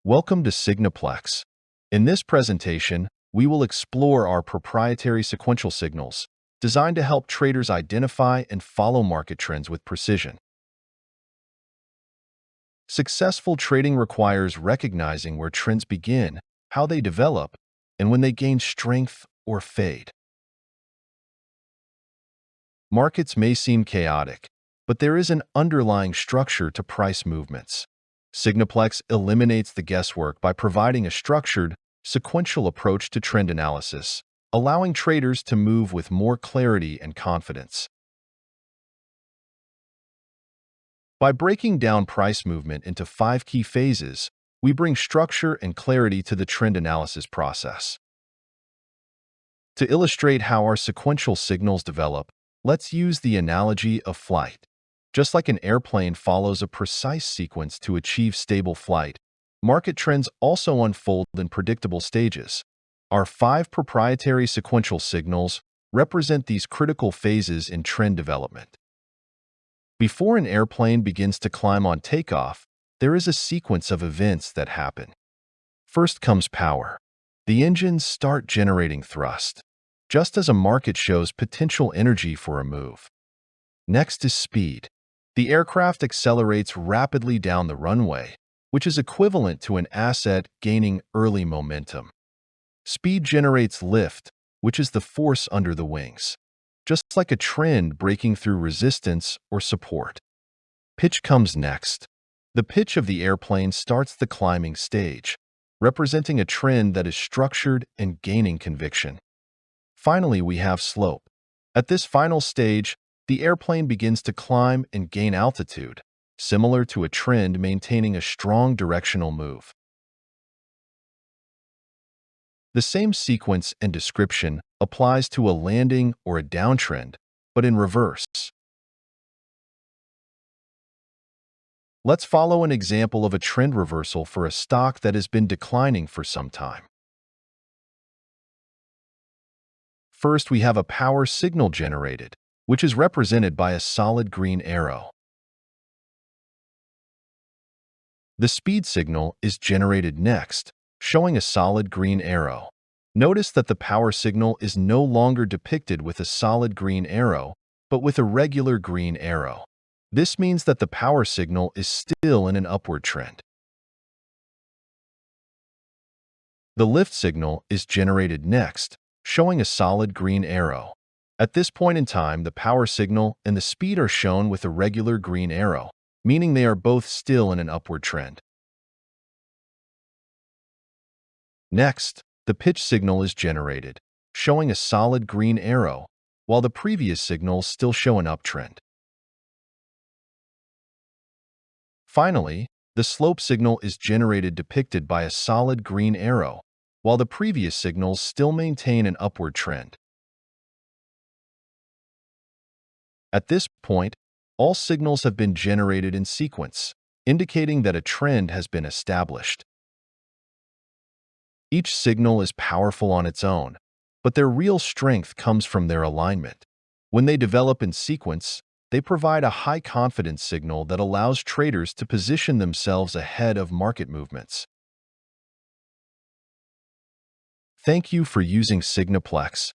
Welcome to Signaplex. In this presentation, we will explore our proprietary sequential signals, designed to help traders identify and follow market trends with precision. Successful trading requires recognizing where trends begin, how they develop, and when they gain strength or fade. Markets may seem chaotic, but there is an underlying structure to price movements. Signaplex eliminates the guesswork by providing a structured, sequential approach to trend analysis, allowing traders to move with more clarity and confidence. By breaking down price movement into 5 key phases, we bring structure and clarity to the trend analysis process. To illustrate how our sequential signals develop, let's use the analogy of flight. Just like an airplane follows a precise sequence to achieve stable flight, market trends also unfold in predictable stages. Our 5 proprietary sequential signals represent these critical phases in trend development. Before an airplane begins to climb on takeoff, there is a sequence of events that happen. First comes power. The engines start generating thrust, just as a market shows potential energy for a move. Next is speed. The aircraft accelerates rapidly down the runway, which is equivalent to an asset gaining early momentum. Speed generates lift, which is the force under the wings, just like a trend breaking through resistance or support. Pitch comes next. The pitch of the airplane starts the climbing stage, representing a trend that is structured and gaining conviction. Finally, we have slope. At this final stage, the airplane begins to climb and gain altitude, similar to a trend maintaining a strong directional move. The same sequence and description applies to a landing or a downtrend, but in reverse. Let's follow an example of a trend reversal for a stock that has been declining for some time. First, we have a power signal generated, which is represented by a solid green arrow. The speed signal is generated next, showing a solid green arrow. Notice that the power signal is no longer depicted with a solid green arrow, but with a regular green arrow. This means that the power signal is still in an upward trend. The lift signal is generated next, showing a solid green arrow. At this point in time, the power signal and the speed are shown with a regular green arrow, meaning they are both still in an upward trend. Next, the pitch signal is generated, showing a solid green arrow, while the previous signals still show an uptrend. Finally, the slope signal is generated depicted by a solid green arrow, while the previous signals still maintain an upward trend. At this point, all signals have been generated in sequence, indicating that a trend has been established. Each signal is powerful on its own, but their real strength comes from their alignment. When they develop in sequence, they provide a high-confidence signal that allows traders to position themselves ahead of market movements. Thank you for using Signaplex.